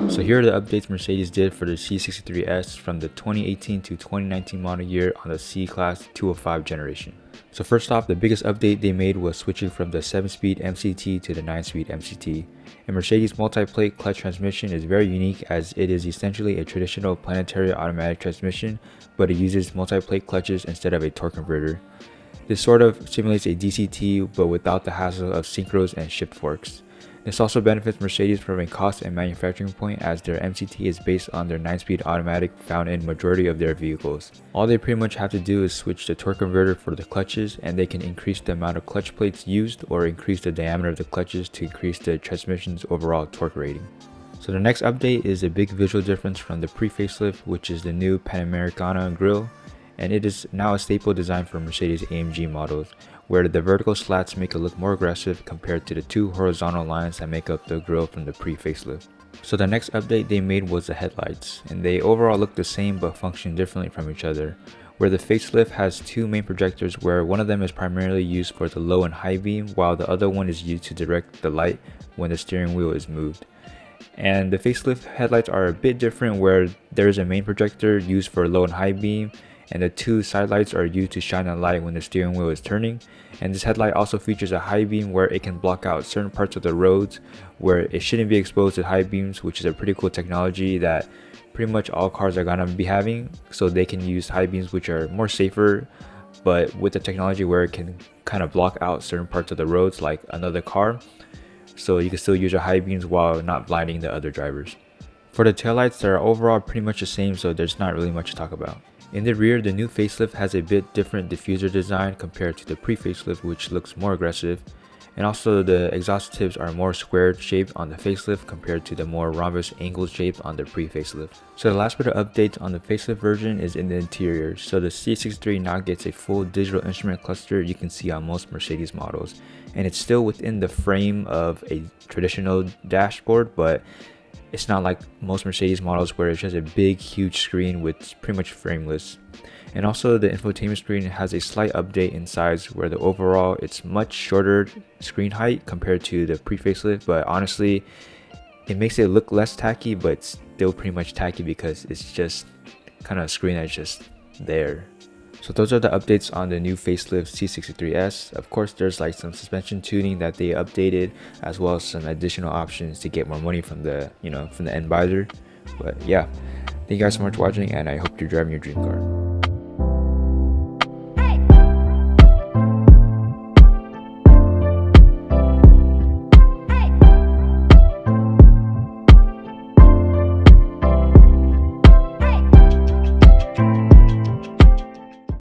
So here are the updates Mercedes did for the C63 S from the 2018 to 2019 model year on the C-Class 205 generation. So first off, the biggest update they made was switching from the 7-speed MCT to the 9-speed MCT. And Mercedes multi-plate clutch transmission is very unique as it is essentially a traditional planetary automatic transmission, but it uses multi-plate clutches instead of a torque converter. This sort of simulates a DCT but without the hassle of synchros and shift forks. This also benefits Mercedes from a cost and manufacturing point as their MCT is based on their 9-speed automatic found in majority of their vehicles. All they pretty much have to do is switch the torque converter for the clutches, and they can increase the amount of clutch plates used or increase the diameter of the clutches to increase the transmission's overall torque rating. So the next update is a big visual difference from the pre-facelift, which is the new Panamericana grille, and it is now a staple design for Mercedes-AMG models, where the vertical slats make it look more aggressive compared to the two horizontal lines that make up the grille from the pre-facelift. So the next update they made was the headlights, and they overall look the same but function differently from each other, where the facelift has two main projectors where one of them is primarily used for the low and high beam while the other one is used to direct the light when the steering wheel is moved. And the facelift headlights are a bit different where there is a main projector used for low and high beam, and the two side lights are used to shine a light when the steering wheel is turning. And this headlight also features a high beam where it can block out certain parts of the roads where it shouldn't be exposed to high beams, which is a pretty cool technology that pretty much all cars are gonna be having. So they can use high beams which are more safer, but with the technology where it can kind of block out certain parts of the roads like another car, so you can still use your high beams while not blinding the other drivers. For the taillights, they're overall pretty much the same, so there's not really much to talk about. In the rear, the new facelift has a bit different diffuser design compared to the pre-facelift, which looks more aggressive, and also the exhaust tips are more squared shaped on the facelift compared to the more rhombus angled shaped on the pre-facelift. So the last bit of updates on the facelift version is in the interior. So the C63 now gets a full digital instrument cluster you can see on most Mercedes models, and it's still within the frame of a traditional dashboard, but it's not like most Mercedes models where it's just a big huge screen with pretty much frameless. And also the infotainment screen has a slight update in size where the overall it's much shorter screen height compared to the pre-facelift, but honestly it makes it look less tacky, but it's still pretty much tacky because it's just kind of a screen that's just there. So those are the updates on the new facelift C63 S. Of course, there's like some suspension tuning that they updated, as well as some additional options to get more money from the end buyer. But yeah, thank you guys so much for watching, and I hope you're driving your dream car.